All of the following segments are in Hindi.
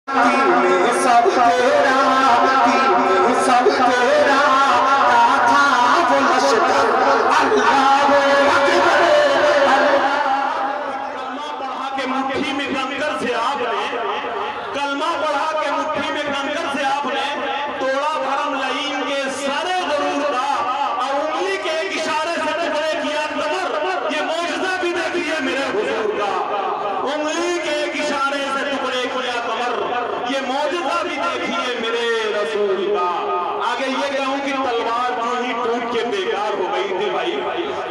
सब तेरा सब तेरा था वो लश्कर अल्लाह कलमा पढ़ा के मुट्ठी में कंकर से आपने कलमा पढ़ा के मुट्ठी में कंकर से आपने तोड़ा भरम लईन के सारे गरूर का और उंगली के एक इशारे से टुकड़े किया कमर। ये मौजज़ा भी देखिए मेरे हुजूर का, उंगली के एक इशारे से टुकड़े किया कमर। ये मौजज़ा भी देखिए मेरे रसूल का। आगे ये कहूं कि तलवार जो ही टूट के बेकार हो गई थी भाई,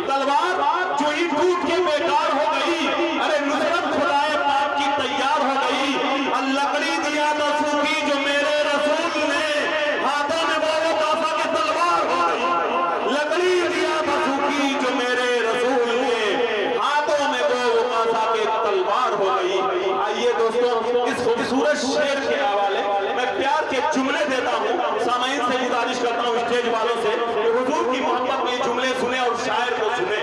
तलवार जो ही टूट के बेकार हो गई, अरे नुसरत खुदाए पाक की तैयार हो गई। और लकड़ी दिया तो सूखी जो मेरे रसूल ने हाथों में वो काफा के तलवार हो गई। लकड़ी दिया तो सूखी जो मेरे रसूल ने हाथों में वो काफा के तलवार हो गई। आइए दोस्तों, इस खूबसूरत शेर के हवाले मैं प्यार के जुमले देता हूँ। सामाइन से गुजारिश करता हूँ, स्टेज वालों से, हुजूर की मोहब्बत में जुमले सुने और शायर को सुने।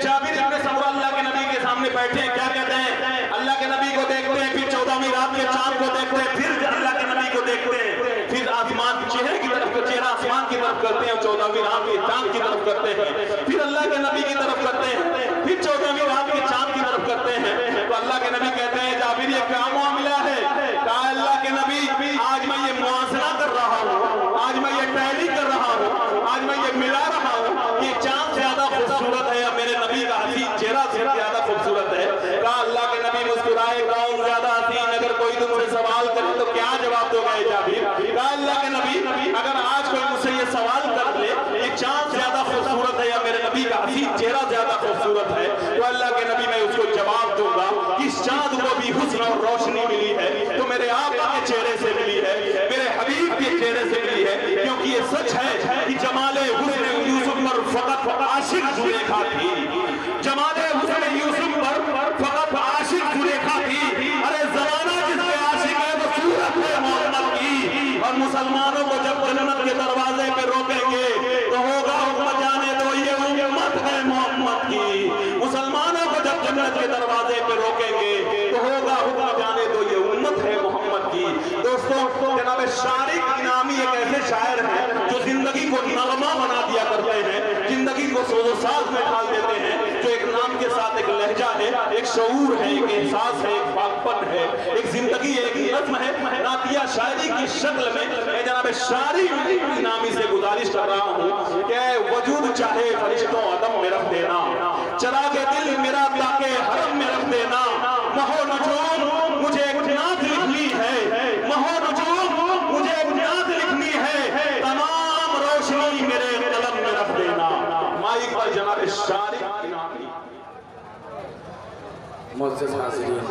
जाबिर इब्न समूरा अल्लाह के नबी के सामने बैठे हैं, क्या कहते हैं? अल्लाह के नबी को देखते हैं, फिर 14वीं रात के चांद को देखते हैं, फिर अल्लाह के नबी को देखते हैं, फिर आसमान चेहरे की तरफ, चेहरा आसमान की तरफ करते हैं, 14वीं रात के चांद की तरफ करते हैं, फिर अल्लाह के नबी की तरफ करते हैं, फिर 14वीं रात के चांद की तरफ करते हैं। तो अल्लाह के नबी कहते हैं, जाबिर ये क्या मामला है? कहा अल्लाह के नबी, आज मैं ये मुआसरा कर रहा हूँ, आज मैं ये टैली कर रहा हूँ, आज मैं ये मिला रहा हूँ, ये चांद ज्यादा खूबसूरत है या मेरे नबी का हसीन चेहरा से ज्यादा खूबसूरत है? कहा अल्लाह के नबी मुस्कुराए, कौन ज्यादा हसीन? अगर कोई तुमसे सवाल करे तो क्या जवाब दोगे जाबिर? कहा अल्लाह के नबी, अगर आज कोई मुझसे ये सवाल कर ले ये चांद ज्यादा खूबसूरत है या मेरे नबी का हसीन चेहरा ज्यादा खूबसूरत है, तो अल्लाह के नबी मैं उसको जवाब दूंगा कि इस चांद को भी हुस्न और रोशनी मिली है तो मेरे आका के चेहरे से मिली है, मेरे हबीब के चेहरे से मिली है। क्योंकि ये सच है कि जमाले हुस्न यूसुफ पर फकत आशिक जुलेखा थी, जमाले हुस्न यूसुफ पर फकत आशिक जुलेखा थी। अरे जमाना जिसके आशिक है वो सूरत है मोहम्मद की। और मुसलमानों को जब जन्नत के दरवाजे पे रोकेंगे तो होगा हुक्म जाने दो ये उम्मत है मोहम्मद की। मुसलमानों को जब जन्नत के दरवाजे पे रोकेंगे तो होगा हुक्म जाने दो ये उम्मत है मोहम्मद की। दोस्तों, जनाब शारिक इनामी एक ऐसे शायर हैं जो जिंदगी को नगमा बना दिया करते हैं, जिंदगी को सोजोसाज में ढाल देते हैं, जो एक नाम के साथ एक लहजा है, एक शऊर है, एक एहसास है, एक पाकपन है, एक जिंदगी है, एक नज़्म है। नातिया शायरी की शक्ल में मैं जनाब शारिक इनामी से गुजारिश कर रहा हूँ कि वजूद चाहे फरिश्तों अदम में रख देना, चला के दिल मेरा ताके हरम में रख देना। महो नजूम मुझे एक नात लिखनी है, महो नजूम मुझे एक नात लिखनी है, तमाम रोशनी मेरे कलम में रख देना। माइक पर जनाब शारिक इनामी। मुअज़्ज़ज़ हाज़िरीन,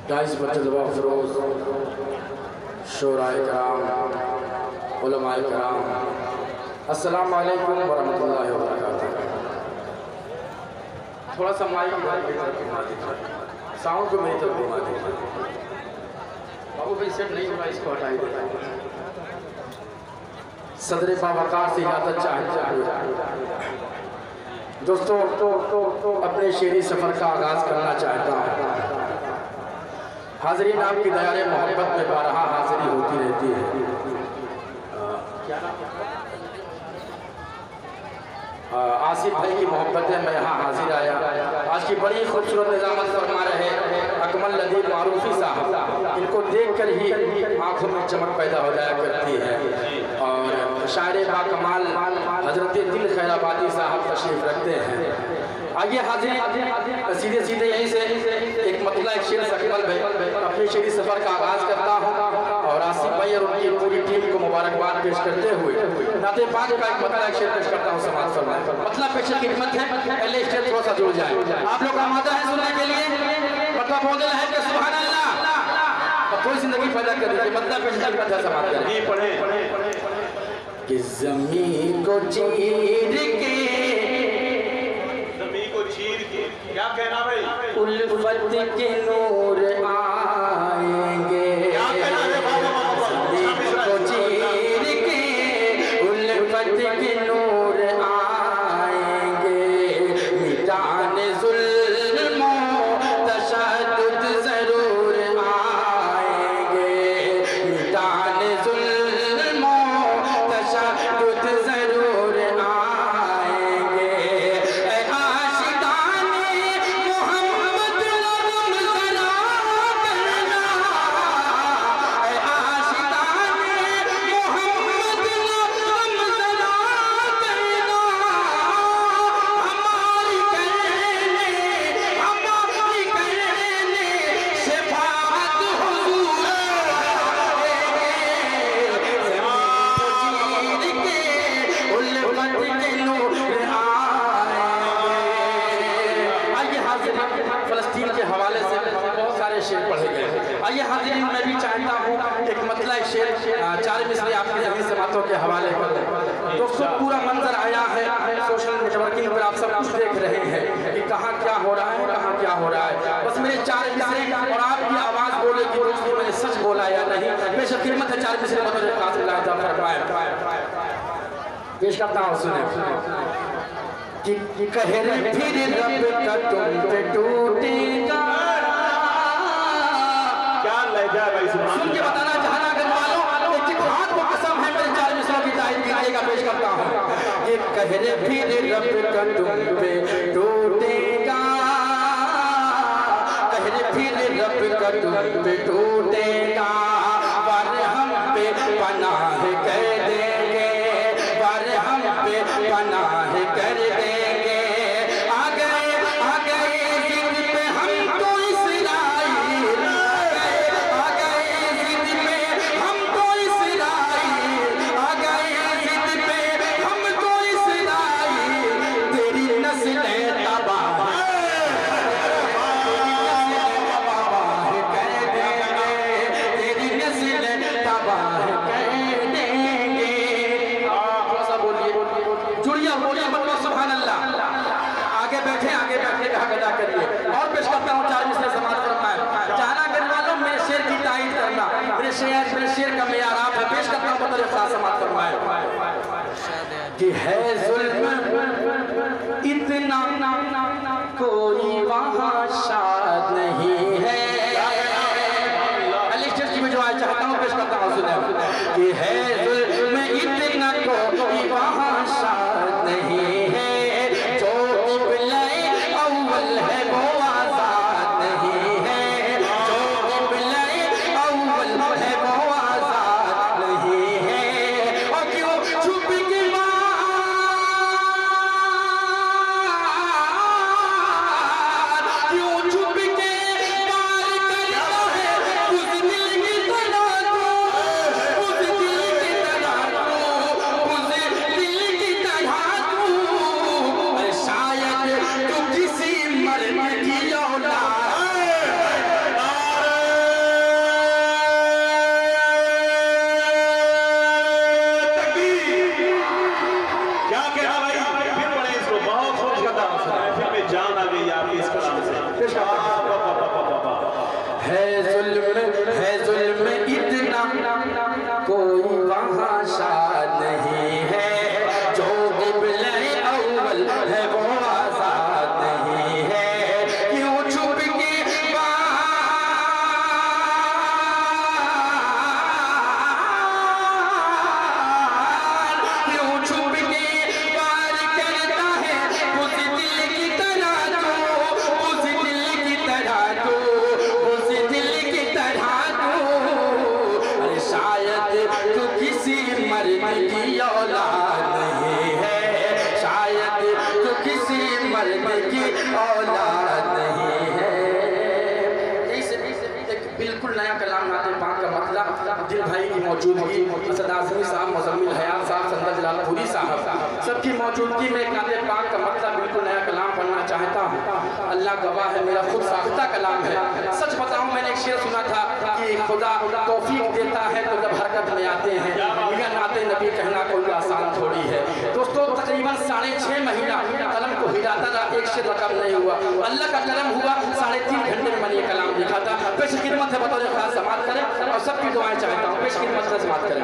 गाइस बतलवा फरोज़, शोराए कराम, उलमाए कराम, अस्सलामु अलैकुम व रहमतुल्लाहि व बरकातुहू। थोड़ा सा माइक घुमा दीजिए, साउंड को मेरी तरफ घुमा दीजिए। बाबू भाई सेट नहीं हुआ, इसको हटाई दीजिए। सदर बावकार से इजाज़त चाहता हूँ। दोस्तों, अपने शेरी सफ़र का आगाज़ करना चाहता हूँ। हाज़रीन, आपकी दयारे मोहब्बत में बारहा हाज़िरी होती रहती है। आसिफ भाई की मोहब्बत है, मैं यहाँ हाजिर आया। आज की बड़ी खूबसूरत निज़ामत फरमा रहे अकमल लदीब मारूफी साहब, इनको देख कर ही आँखों में चमक पैदा हो जाया करती है। और शायर बाकमाल हजरत दिल खैराबादी साहब तशरीफ़ रखते हैं। आइए हाजिर, सीधे सीधे यहीं से एक मतलब एक शेर अकमल भाई अपनी शेरी सफ़र का आगाज़ करता हूँ और आसिफ भाई और उनकी पूरी टीम को मुबारकबाद पेश करते हुए नाते पाक का एक मतलब एक शेर पेश करता हूँ। समाज फरमाए, मतलब पेश की हिम्मत है, पहले स्टेज थोड़ा सा जुड़ जाए। आप लोग आमादा है सुनने के लिए? मतलब बोल रहे हैं कि सुभान अल्लाह, और थोड़ी जिंदगी पैदा कर दीजिए। मतलब पेश की हिम्मत है, समाज कर ये पढ़े कि ज़मीन को चीर के, ज़मीन को चीर के क्या कहना भाई? उल्फत के नूर आएंगे, ज़मीन को चीर के उल्फत के नूर आएंगे, मिटाने ज़ुल्म तशद्दुद ज़रूर आएंगे। आइए हाज़रीन, मैं भी चाहता हूँ एक मतला शेर 4 मिसरे आपके जमीन समातों के हवाले करूँ। दोस्तों, पूरा मंजर आया है सोशल नेटवर्किंग पर, आप सब कुछ देख रहे हैं कि कहाँ क्या हो रहा है, कहाँ क्या हो रहा है। बस मेरे 4 मिसरे और आपकी आवाज़ बोलेगी दोस्तों मैंने सच बोला या नहीं। बेशक खिदमत है 4 मिसरे मतलब पेश करता हूँ, सुने कि कहरे फिर रब का तुम पे टूटेगा। क्या लहजा है भाई, सुन के बताना चाहना अगर वालों एक हाथ को कसम है मेरे 4 मिसरों की तारीफ कीजिएगा। पेश करता हूँ कि कहरे फिर रब का तुम पे टूटेगा, कहरे फिर रब का तुम पे टूटेगा, पर हम पे पनाह कर देंगे, पर हम पे पनाह कर देंगे। आ गए जिद पे हमको इसराइल, आ गए जिद पे हमको इसराइल, आ गए जिद पे हमको इसराइल। तेरी नस्लें तबाह कर देंगे, तेरी नस्लें तबाह कर देंगे। थोड़ा सा बोलिए, जुड़िए बोलिए, मतलब सुभान अल्लाह। आगे बैठे का हक अदा करिए। और पेश करता हूँ 4 मिसरे समाज फरमाए। चाहना करने वालों मेरे शेर की तारीफ करना, मेरे शेर का मेयार आप है। पेश करता हूँ मतलब समाज फरमाए कि है जुल्म इतना कोई वहाँ शाद नहीं है। अलिस्टर की में जो आज चाहता हूँ पेश करता हूँ, सुने कि है जुल्म इतना कोई वहाँ शाद नहीं है, जो क़िबला अव्वल है वो आज़ाद नहीं है, जो क़िबला अव्वल है वो आज़ाद नहीं है। और क्यों छुप के क्यों छुप के पार करता है उस दिल की तरह को, उस दिल की तरह को, उस दिल की तरह को। शायद तू किसी मर्द की औलाद क्या कह रहा भाई, फिर पढ़े इसको, बहुत सोच करता हूँ। फिर में जान आ गई आपकी इस कलाम से। है जुल्म इतना कोई वहाँ शाद नहीं है, जो क़िबला अव्वल है वो आज़ाद नहीं है। क्यों छुप के क्यों छुप के पार करता है उस दिल की तरह तो, उस दिल की तरह तो, उस दिल की तरह तो। अरे शायद तू किसी मर्द की औलाद नहीं है, शायद तू किसी मर्द की औलाद नहीं है। बिल्कुल नया कलाम नाते पाक का मतलब दिल भाई की मौजूदगी, असद आज़मी साहब, मुज़म्मिल हयात साहब, संदर जलालपुरी साहब, सबकी मौजूदगी में एक नाते पाक का मतलब बिल्कुल नया कलाम पढ़ना चाहता हूँ। अल्लाह गवाह है मेरा खुद साख्ता कलाम है। सच बताऊँ मैंने एक शेर सुना था कि खुदा तौफीक देता है तो जब हरकत में आते हैं, मगर नाते नबी कहना कोई आसान थोड़ी है। दोस्तों तकरीबन 6.5 महीना कलम को हिलाता रहा, एक शेर रकम नहीं हुआ। अल्लाह का करम हुआ, 3.5 घंटे में मैंने ये कलाम लिखा था। पेश खिदमत है बतौर खास समात करें और सबकी दुआएं चाहता हूँ। पेश खिदमत से समात करें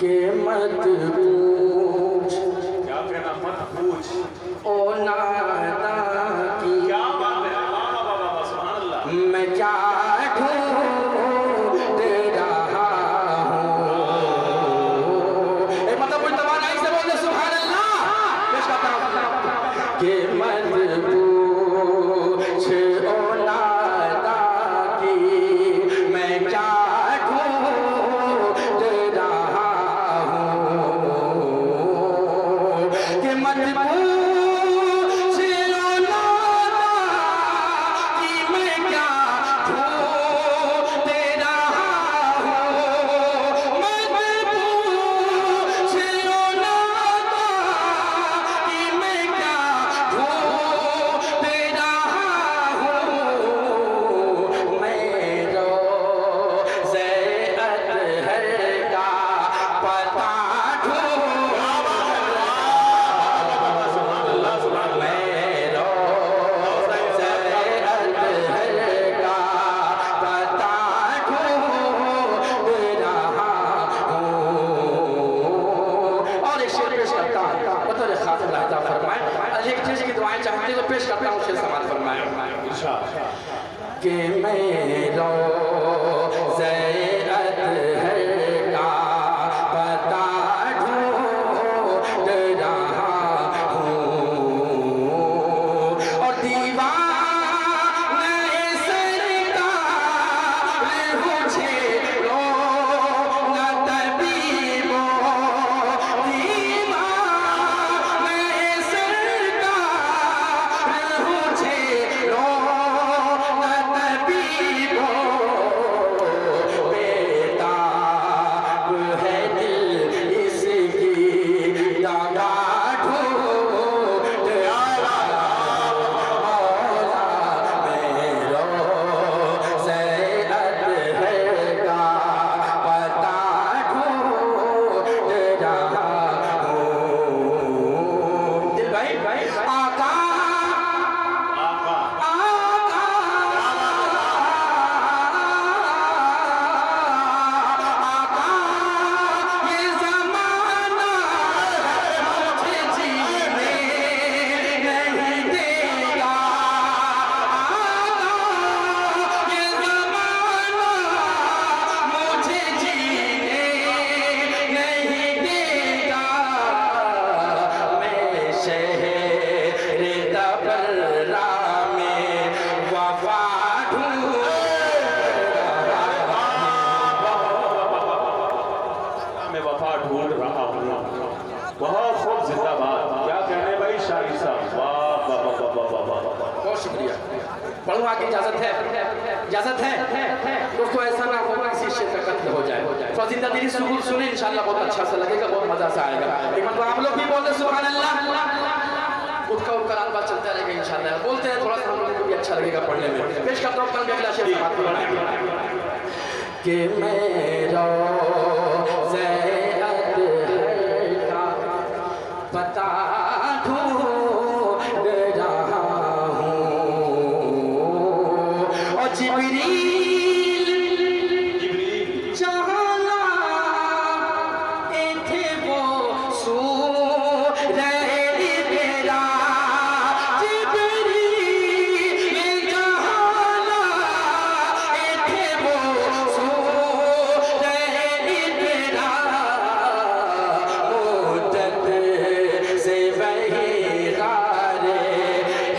के मत पूछ, क्या कहना मत पूछ, ओ नादा की क्या बात है, सुभान अल्लाह। मैं क्या ढूंढ रहा हूँ। मतलब कोई तवानाई से बोले सुभान अल्लाह। पेश करता हूँ के मत पूछ ओ नादा की मैं क्या ढूंढ रहा हूँ, के मत पूछ ओ नादा की मैं क्या ढूंढ कि मेरा ज़ैअत है का पता ढूंढ रहा हूँ और दीवाने सरकार मुझे रो न तबीबो दीवाने सरकार मुझे रो न तबीबो बेताब है दिल इसकी दागा ढूंढ रहा मौला मेरो ज़ैअत है का पता ढूंढ रहा हूँ। दिल भाई आका ये ज़माना मुझे जीने नहीं देगा ये ज़माना मुझे जीने नहीं देगा मैं शहर तबर्रा में वफा ढूंढ मैं वफा ढूंढ रहा हूँ। बहुत खूब, जिंदाबाद। क्या कहने भाई शाही साहब, वाह वाह वाह वाह वाह वाह वाह। बहुत शुक्रिया। पढ़ो आगे इजाजत है दोस्तों। ऐसा ना हो किसी शेर का कत्ल हो जाए। तो जिंदा दिली सुने इंशाल्लाह बहुत अच्छा सा लगेगा, बहुत मजा सा आएगा। एक मतलब आप लोग भी बोलते सुभान अल्लाह, उसका उपकरण बात चलता रहेगा इंशाल्लाह। बोलते हैं थोड़ा सा हम लोगों को भी अच्छा लगेगा पढ़ने में। पेश करता हूँ कल अगला शेर समाप्त कि मेरा ज़ैअत है का पता ढूंढ रहा हूँ और जिब्रील चाहना थे वो सूरह तेरा जिब्रील चाहना थे वो सूरह तेरा मुद्दत से वही गारे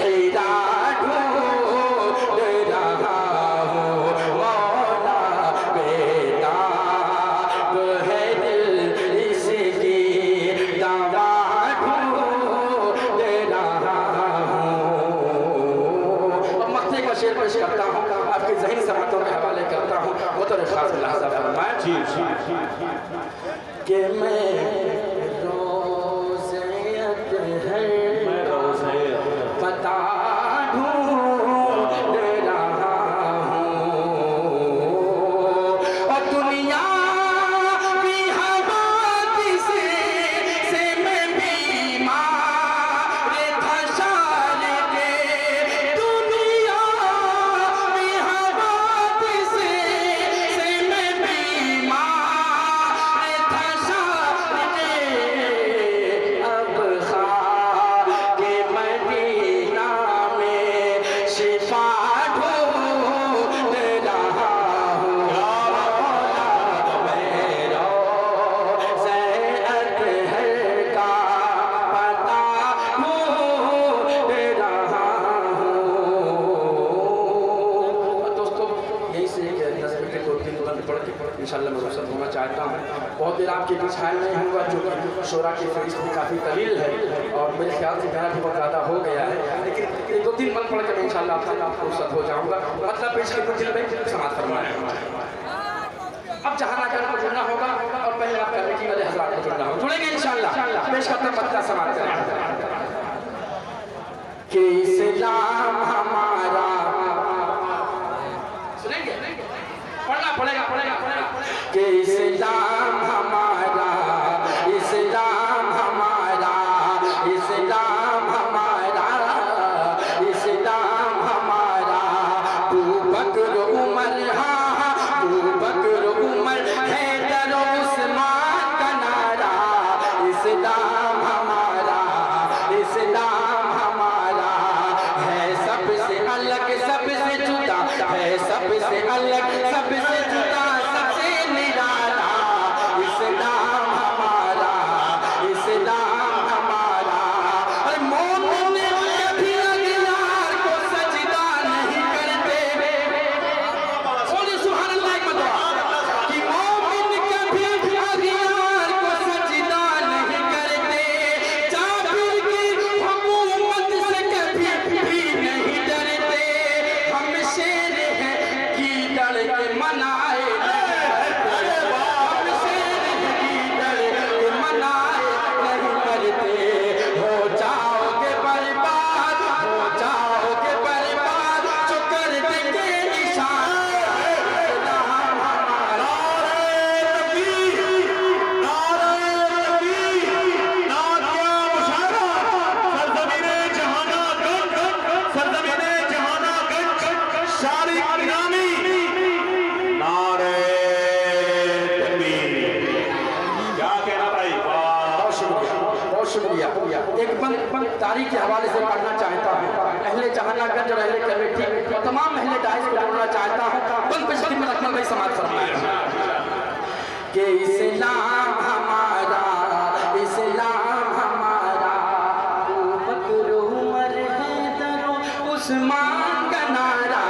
हिरा ढूंढ रहा हूँ मौला बेताब है दिल इसकी दावा ढूंढ रहा हूँ। अब मक्ते का शेर पेश करता हूँ, आपके ज़हनी समातों के हवाले करता हूँ। वो तो खास लिहाजा फरमाए कि मैं रोज़ैअत है पता ढूंढ रहा हूँ और दुनिया की हवादिस से मैं बीमार था शान के दुनिया की हवादिस से मैं बीमार था शान के अब खाके मदीना में शिफा ढूंढ रहा हूँ मौला मेरो ज़ैअत है का पता ढूंढ रहा हूँ। दोस्तों यही से 10 मिनट के 2-3 बंद पढ़ के इंशाल्लाह मैं रुखसत होना चाहता हूँ। बहुत देर आपके बीच हायल नहीं होगा क्योंकि शोरा की फहरिस्त भी काफ़ी तवील है और मेरे ख्याल से मेरा भी बहुत ज़्यादा हो गया है, लेकिन 2-3 बंद पढ़ के मैं इंशाल्लाह आपसे रुखसत हो जाऊँगा। मतलब पेश करके दिल में समाप्त फरमाया। अब जहाँ ना को जुड़ना होगा और पहले आप कमेटी वाले हज़रात को जुड़ना होगा। जुड़ेंगे इंशाल्लाह। पेश करते हैं मतलब समाप्त करें कि इस्लाम हमारा सुनेंगे पढ़ना पड़ेगा कि इस्लाम हमारा इस्लाम हमारा इस्लाम हमारा इस्लाम हमारा तू बकर उमर तू बकर उमर हैदर उस्मान का नारा इस्लाम हमारा इस्लाम हमारा है सबसे अलग सबसे जुदा है सबसे अलग, सबसे जुदा, सबसे निराला। इस्लाम हमारा, इस्लाम हमारा। अरे मोमिन कभी अगयार को सजदा नहीं करते। बोलिए सुभान अल्लाह एक मरतबा कि मोमिन कभी अगयार को सजदा नहीं करते। जाबिर की हुकूमत से कभी भी नहीं डरते। हम शेर हैं कि डर के मनाए नहीं मरते। हम शेर हैं कि डर के मनाए नहीं मरते। हो जाओगे बर्बाद, हो जाओगे बर्बाद, जो कर देंगे निशान। इस्लाम हमारा। बहुत शुक्रिया। एक बंद तारीख के हवाले से पढ़ना चाहता हूँ। अहले जहानागंज और अहले कमेटी और तमाम अहले डाइस को बोलना चाहता हूँ। बंद पे शक्ति में अकमल भाई समाज फरमाया कि इस्लाम हमारा, इस्लाम हमारा। अबू बकर उमर हैदर उस्मान का नारा।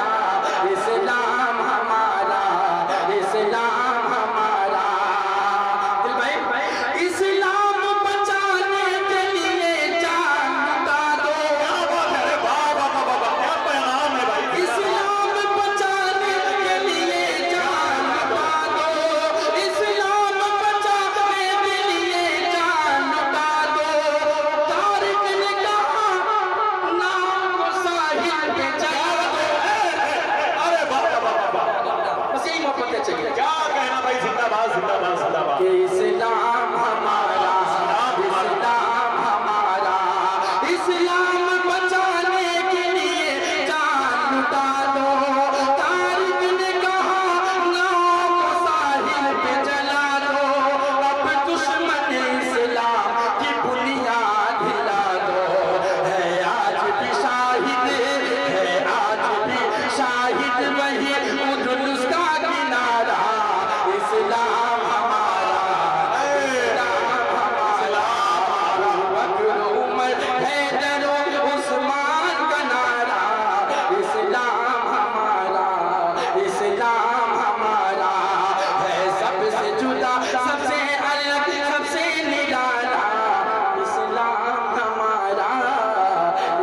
इस्लाम हमारा, इस्लाम हमारा। दिल भाई इस्लाम बचाने के लिए जान लुटा दो। इस्लाम बचाने के लिए जान लुटा दो। इस्लाम बचाने के लिए जान लुटा दो। तारिक ने कहा नाम को साहिल पे चला दो। बस यही मोहब्बत चाहिए। क्या कहना भाई, जिंदाबाद जिंदाबाद जिंदाबाद। कि इस्लाम हमारा, इस्लाम हमारा। इस्लाम बचाने के लिए जान लुटा दो। तारिक ने कहा नाव को साहिल पे जला दो। अब दुश्मन इस्लाम की बुनियाद हिला दो। है आज भी शाहिद, है आज भी शाहिद वही उजुलुस का किनारा। इस्लाम हमारा, इस्लाम हमारा। अबू बकर उमर हैदर उस्मान का नारा। इस्लाम हमारा, इस्लाम हमारा। है सबसे जुदा, सबसे अलग, सबसे निराला। इस्लाम हमारा,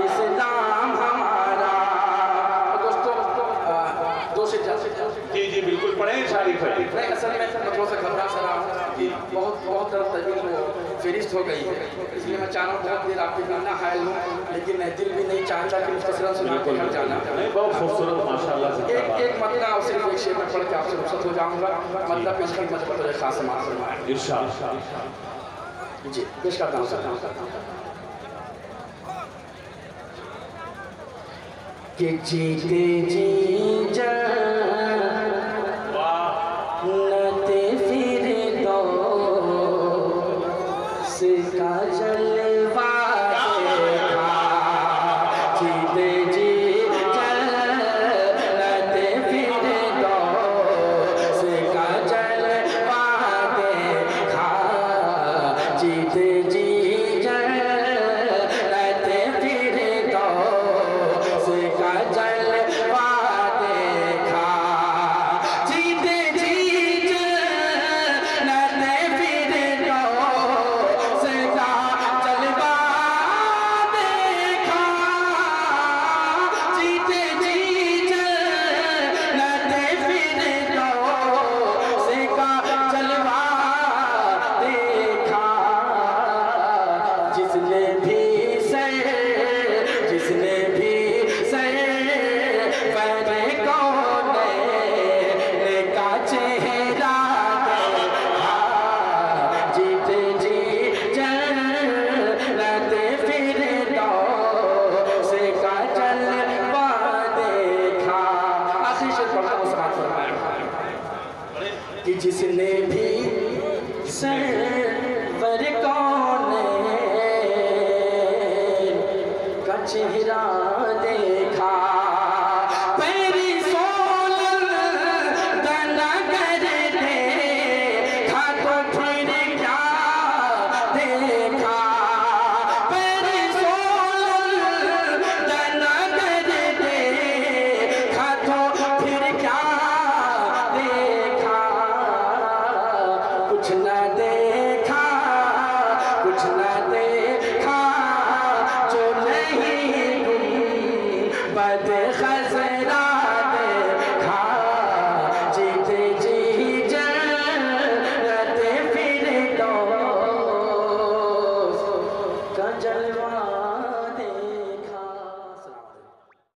इस्लाम हमारा। दोस्तों दो से जी जी बिल्कुल पढ़े शायरी भाई। नहीं, असल में मैं थोड़ा सा घबरा सा रहा हूँ कि बहुत तरफ तजवीज़ वो फेरिस्त हो गई है। इसलिए मैं चाह रहा हूँ बहुत देर आपके बिना हायल हूँ, लेकिन दिल भी नहीं चाहता कि मुख्तसरन सुना के घर जाना। नहीं, बहुत खूबसूरत माशाल्लाह से। एक मतलब और सिर्फ एक शेर में पढ़ के आपसे रुखसत हो जाऊँगा। मतलब पेश कर मत बतौर खास समाज फरमाया। इरशाद जी पेश करता हूँ सर। कि जीते जी जान नते फिर दो सिका जलवा देखा। जीते जी जान नते फिर दो सिका जलवा देखा। जीते जी जान नते फिर दो सिका जलवा देखा। जीते जी नते फिर दो सिका जलवा देखा। जीते जी नते फिर दो सिका जलवा देखा। जिसने भी फैले कौने का चेहरा देखा। जीते जी जन्नते फिर दो से का जलवा देखा। आखिरी शेर पढ़ता हूँ समाज फरमाया कि जिसने भी सरवर कौने का चेहरा देखा। पैरी सो खैसरा